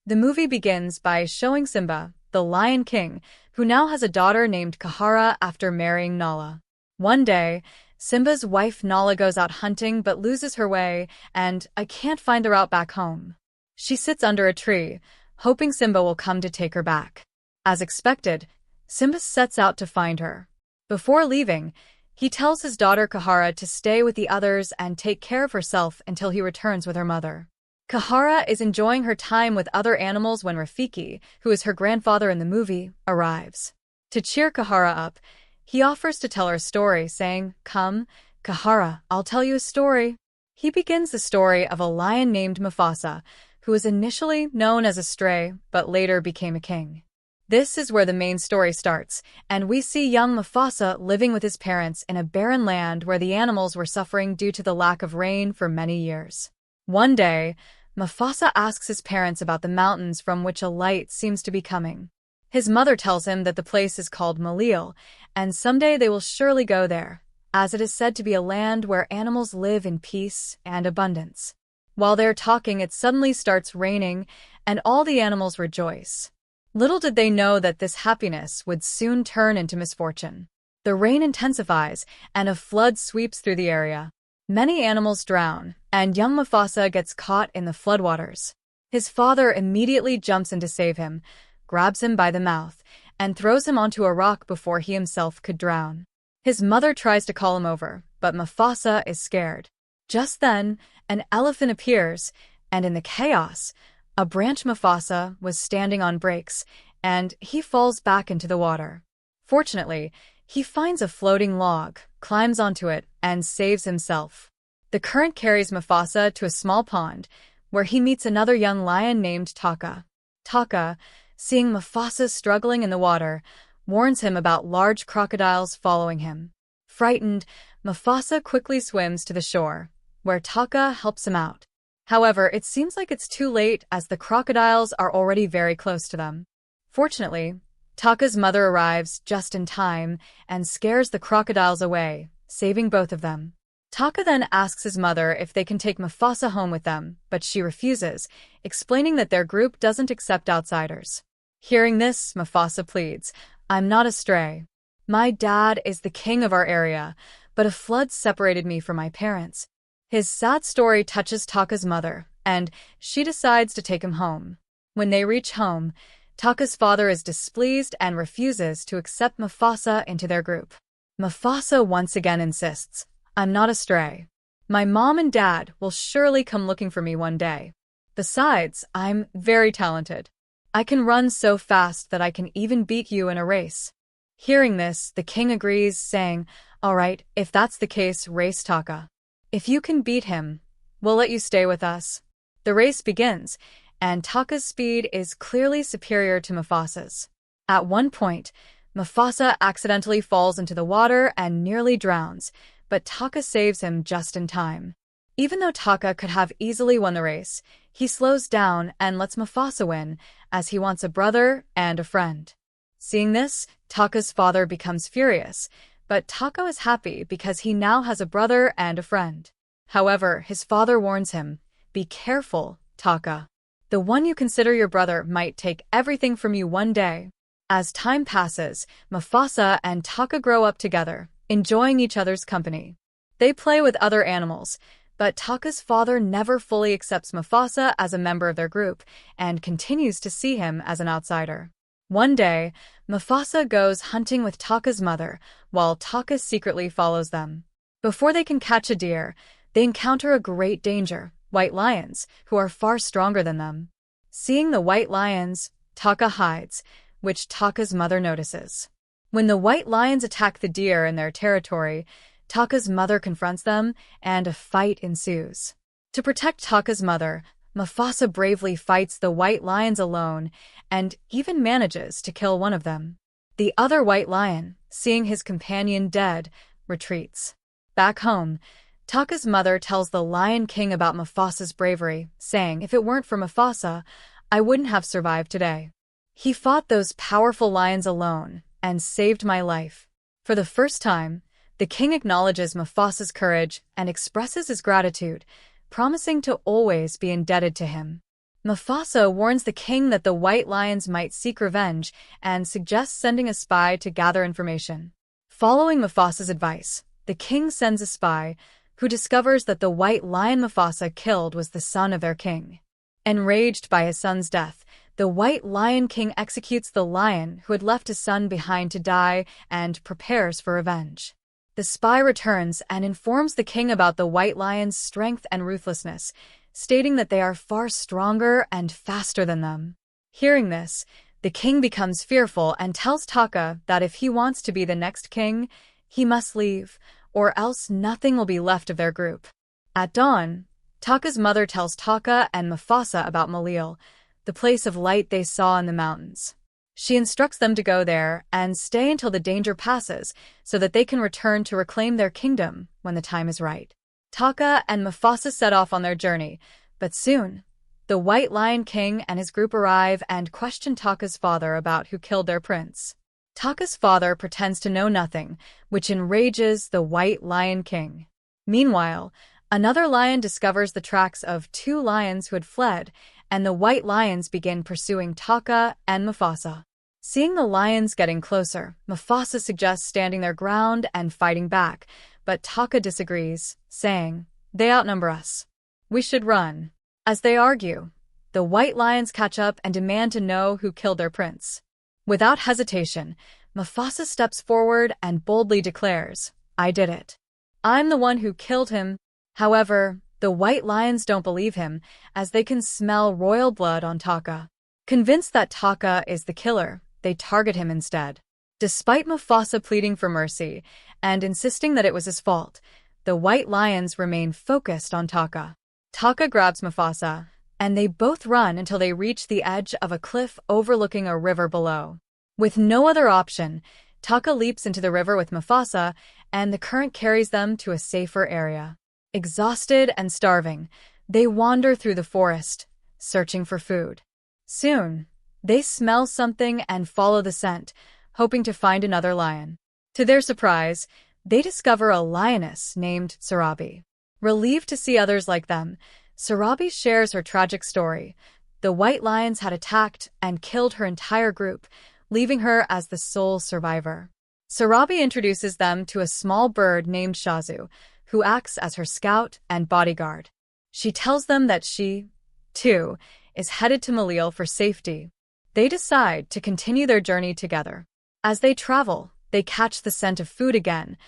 The movie begins by showing Simba, the Lion King, who now has a daughter named Kahara after marrying Nala. One day, Simba's wife Nala goes out hunting but loses her way, and I can't find the route back home. She sits under a tree, hoping Simba will come to take her back. As expected, Simba sets out to find her. Before leaving, he tells his daughter Kahara to stay with the others and take care of herself until he returns with her mother. Kahara is enjoying her time with other animals when Rafiki, who is her grandfather in the movie, arrives. To cheer Kahara up, he offers to tell her a story, saying, "Come, Kahara, I'll tell you a story." He begins the story of a lion named Mufasa, who was initially known as a stray, but later became a king. This is where the main story starts, and we see young Mufasa living with his parents in a barren land where the animals were suffering due to the lack of rain for many years. One day, Mufasa asks his parents about the mountains from which a light seems to be coming. His mother tells him that the place is called Malil, and someday they will surely go there, as it is said to be a land where animals live in peace and abundance. While they're talking, it suddenly starts raining, and all the animals rejoice. Little did they know that this happiness would soon turn into misfortune. The rain intensifies, and a flood sweeps through the area. Many animals drown, and young Mufasa gets caught in the floodwaters. His father immediately jumps in to save him, grabs him by the mouth, and throws him onto a rock before he himself could drown. His mother tries to call him over, but Mufasa is scared. Just then, an elephant appears, and in the chaos, a branch Mufasa was standing on breaks, and he falls back into the water. Fortunately, he finds a floating log, climbs onto it, and saves himself. The current carries Mufasa to a small pond, where he meets another young lion named Taka. Taka, seeing Mufasa struggling in the water, warns him about large crocodiles following him. Frightened, Mufasa quickly swims to the shore, where Taka helps him out. However, it seems like it's too late as the crocodiles are already very close to them. Fortunately, Taka's mother arrives just in time and scares the crocodiles away, saving both of them. Taka then asks his mother if they can take Mufasa home with them, but she refuses, explaining that their group doesn't accept outsiders. Hearing this, Mufasa pleads, "I'm not a stray. My dad is the king of our area, but a flood separated me from my parents." His sad story touches Taka's mother, and she decides to take him home. When they reach home, Taka's father is displeased and refuses to accept Mufasa into their group. Mufasa once again insists, "I'm not a stray. My mom and dad will surely come looking for me one day. Besides, I'm very talented. I can run so fast that I can even beat you in a race." Hearing this, the king agrees, saying, "All right, if that's the case, race Taka. If you can beat him, we'll let you stay with us." The race begins, and Taka's speed is clearly superior to Mufasa's. At one point, Mufasa accidentally falls into the water and nearly drowns, but Taka saves him just in time. Even though Taka could have easily won the race, he slows down and lets Mufasa win, as he wants a brother and a friend. Seeing this, Taka's father becomes furious, but Taka is happy because he now has a brother and a friend. However, his father warns him, "Be careful, Taka. The one you consider your brother might take everything from you one day." As time passes, Mufasa and Taka grow up together, enjoying each other's company. They play with other animals, but Taka's father never fully accepts Mufasa as a member of their group and continues to see him as an outsider. One day, Mufasa goes hunting with Taka's mother, while Taka secretly follows them. Before they can catch a deer, they encounter a great danger, white lions, who are far stronger than them. Seeing the white lions, Taka hides, which Taka's mother notices. When the white lions attack the deer in their territory, Taka's mother confronts them, and a fight ensues. To protect Taka's mother, Mufasa bravely fights the white lions alone and even manages to kill one of them. The other white lion, seeing his companion dead, retreats. Back home, Taka's mother tells the Lion King about Mufasa's bravery, saying, "If it weren't for Mufasa, I wouldn't have survived today. He fought those powerful lions alone and saved my life." For the first time, the king acknowledges Mufasa's courage and expresses his gratitude, promising to always be indebted to him. Mufasa warns the king that the white lions might seek revenge and suggests sending a spy to gather information. Following Mufasa's advice, the king sends a spy who discovers that the white lion Mufasa killed was the son of their king. Enraged by his son's death, the White Lion King executes the lion who had left his son behind to die and prepares for revenge. The spy returns and informs the king about the white lion's strength and ruthlessness, stating that they are far stronger and faster than them. Hearing this, the king becomes fearful and tells Taka that if he wants to be the next king, he must leave, or else nothing will be left of their group. At dawn, Taka's mother tells Taka and Mufasa about Malil, the place of light they saw in the mountains. She instructs them to go there and stay until the danger passes so that they can return to reclaim their kingdom when the time is right. Taka and Mufasa set off on their journey, but soon, the White Lion King and his group arrive and question Taka's father about who killed their prince. Taka's father pretends to know nothing, which enrages the White Lion King. Meanwhile, another lion discovers the tracks of two lions who had fled, and the white lions begin pursuing Taka and Mufasa. Seeing the lions getting closer, Mufasa suggests standing their ground and fighting back, but Taka disagrees, saying, "They outnumber us. We should run." As they argue, the white lions catch up and demand to know who killed their prince. Without hesitation, Mufasa steps forward and boldly declares, "I did it. I'm the one who killed him." However, the white lions don't believe him, as they can smell royal blood on Taka. Convinced that Taka is the killer, they target him instead. Despite Mufasa pleading for mercy and insisting that it was his fault, the white lions remain focused on Taka. Taka grabs Mufasa, and they both run until they reach the edge of a cliff overlooking a river below. With no other option, Taka leaps into the river with Mufasa, and the current carries them to a safer area. Exhausted and starving, they wander through the forest, searching for food. Soon, they smell something and follow the scent, hoping to find another lion. To their surprise, they discover a lioness named Sarabi. Relieved to see others like them, Sarabi shares her tragic story. The white lions had attacked and killed her entire group, leaving her as the sole survivor. Sarabi introduces them to a small bird named Shazu, who acts as her scout and bodyguard. She tells them that she, too, is headed to Malil for safety. They decide to continue their journey together. As they travel, they catch the scent of food again,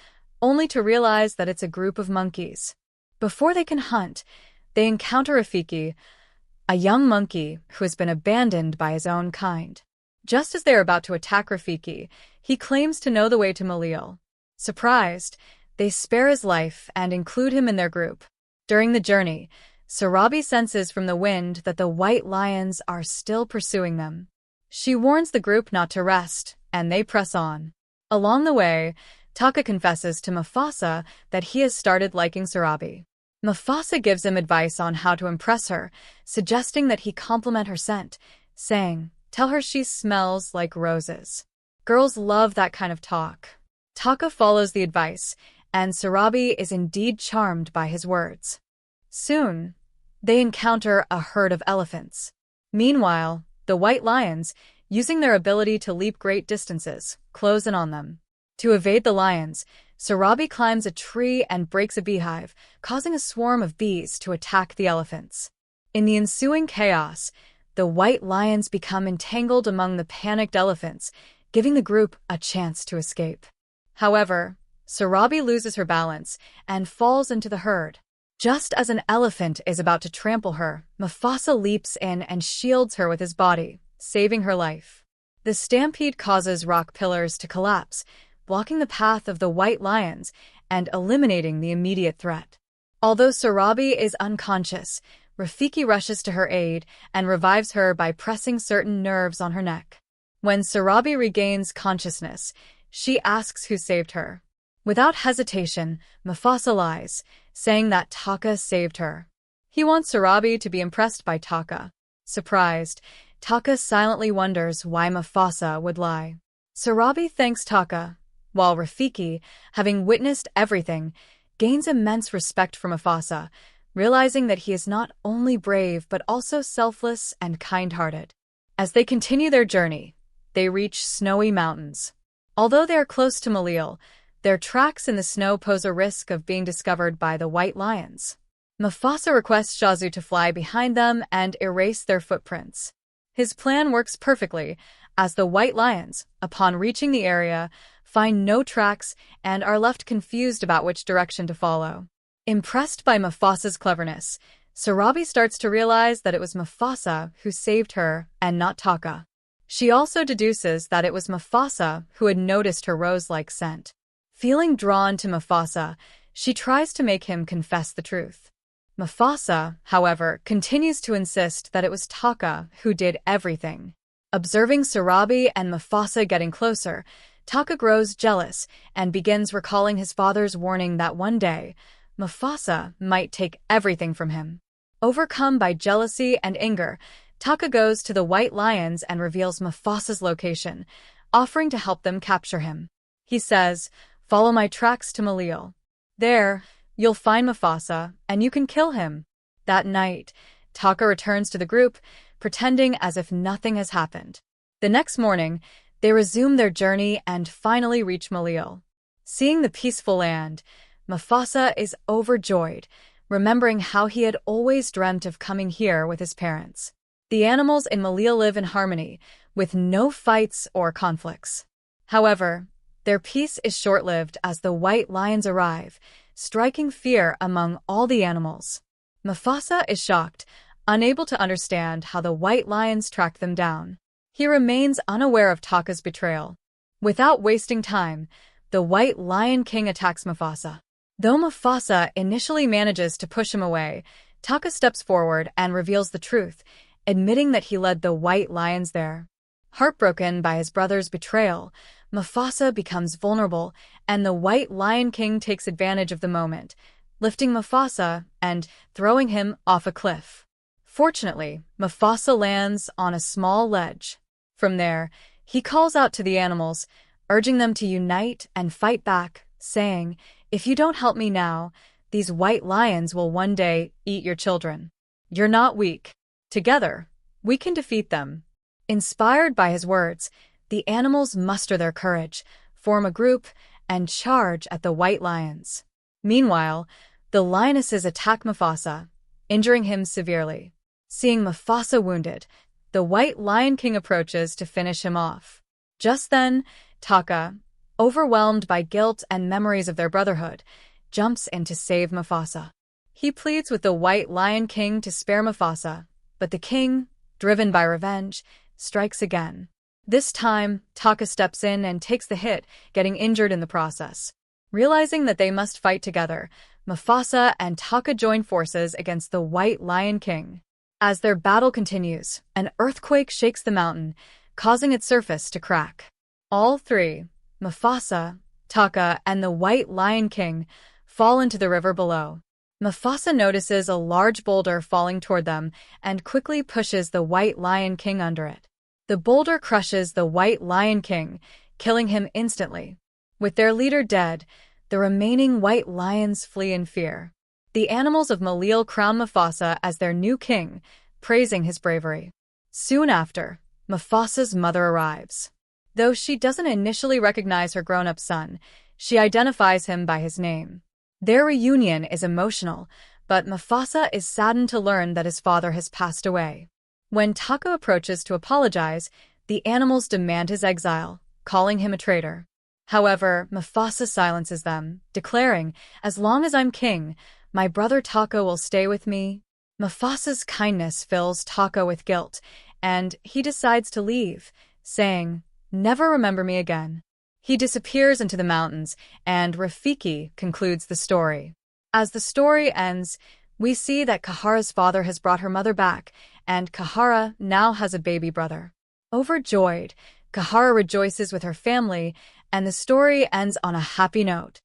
only to realize that it's a group of monkeys. Before they can hunt, they encounter Rafiki, a young monkey who has been abandoned by his own kind. Just as they are about to attack Rafiki, he claims to know the way to Malil. Surprised, they spare his life and include him in their group. During the journey, Sarabi senses from the wind that the white lions are still pursuing them. She warns the group not to rest, and they press on. Along the way, Taka confesses to Mufasa that he has started liking Sarabi. Mufasa gives him advice on how to impress her, suggesting that he compliment her scent, saying, "Tell her she smells like roses." Girls love that kind of talk. Taka follows the advice, and Sarabi is indeed charmed by his words. Soon, they encounter a herd of elephants. Meanwhile, the white lions, using their ability to leap great distances, close in on them. To evade the lions, Sarabi climbs a tree and breaks a beehive, causing a swarm of bees to attack the elephants. In the ensuing chaos, the white lions become entangled among the panicked elephants, giving the group a chance to escape. However, Sarabi loses her balance and falls into the herd. Just as an elephant is about to trample her, Mufasa leaps in and shields her with his body, saving her life. The stampede causes rock pillars to collapse, blocking the path of the white lions and eliminating the immediate threat. Although Sarabi is unconscious, Rafiki rushes to her aid and revives her by pressing certain nerves on her neck. When Sarabi regains consciousness, she asks who saved her. Without hesitation, Mufasa lies, saying that Taka saved her. He wants Sarabi to be impressed by Taka. Surprised, Taka silently wonders why Mufasa would lie. Sarabi thanks Taka, while Rafiki, having witnessed everything, gains immense respect for Mufasa, realizing that he is not only brave but also selfless and kind-hearted. As they continue their journey, they reach snowy mountains. Although they are close to Malil, their tracks in the snow pose a risk of being discovered by the white lions. Mufasa requests Shazu to fly behind them and erase their footprints. His plan works perfectly, as the white lions, upon reaching the area, find no tracks and are left confused about which direction to follow. Impressed by Mufasa's cleverness, Sarabi starts to realize that it was Mufasa who saved her and not Taka. She also deduces that it was Mufasa who had noticed her rose-like scent. Feeling drawn to Mufasa, she tries to make him confess the truth. Mufasa, however, continues to insist that it was Taka who did everything. Observing Sarabi and Mufasa getting closer, Taka grows jealous and begins recalling his father's warning that one day, Mufasa might take everything from him. Overcome by jealousy and anger, Taka goes to the white lions and reveals Mufasa's location, offering to help them capture him. He says, "Follow my tracks to Malil. There, you'll find Mufasa, and you can kill him." That night, Taka returns to the group, pretending as if nothing has happened. The next morning, they resume their journey and finally reach Malil. Seeing the peaceful land, Mufasa is overjoyed, remembering how he had always dreamt of coming here with his parents. The animals in Malil live in harmony, with no fights or conflicts. However, their peace is short-lived as the white lions arrive, striking fear among all the animals. Mufasa is shocked, unable to understand how the white lions tracked them down. He remains unaware of Taka's betrayal. Without wasting time, the White Lion King attacks Mufasa. Though Mufasa initially manages to push him away, Taka steps forward and reveals the truth, admitting that he led the white lions there. Heartbroken by his brother's betrayal, Mufasa becomes vulnerable, and the White Lion King takes advantage of the moment, lifting Mufasa and throwing him off a cliff. Fortunately, Mufasa lands on a small ledge. From there, he calls out to the animals, urging them to unite and fight back, saying, "If you don't help me now, these white lions will one day eat your children. You're not weak. Together, we can defeat them." Inspired by his words, the animals muster their courage, form a group, and charge at the white lions. Meanwhile, the lionesses attack Mufasa, injuring him severely. Seeing Mufasa wounded, the White Lion King approaches to finish him off. Just then, Taka, overwhelmed by guilt and memories of their brotherhood, jumps in to save Mufasa. He pleads with the White Lion King to spare Mufasa, but the king, driven by revenge, strikes again. This time, Taka steps in and takes the hit, getting injured in the process. Realizing that they must fight together, Mufasa and Taka join forces against the White Lion King. As their battle continues, an earthquake shakes the mountain, causing its surface to crack. All three, Mufasa, Taka, and the White Lion King, fall into the river below. Mufasa notices a large boulder falling toward them and quickly pushes the White Lion King under it. The boulder crushes the White Lion King, killing him instantly. With their leader dead, the remaining white lions flee in fear. The animals of Malil crown Mufasa as their new king, praising his bravery. Soon after, Mufasa's mother arrives. Though she doesn't initially recognize her grown-up son, she identifies him by his name. Their reunion is emotional, but Mufasa is saddened to learn that his father has passed away. When Taka approaches to apologize, the animals demand his exile, calling him a traitor. However, Mufasa silences them, declaring, "As long as I'm king, my brother Taka will stay with me." Mufasa's kindness fills Taka with guilt, and he decides to leave, saying, "Never remember me again." He disappears into the mountains, and Rafiki concludes the story. As the story ends, we see that Kahara's father has brought her mother back, and Kahara now has a baby brother. Overjoyed, Kahara rejoices with her family, and the story ends on a happy note.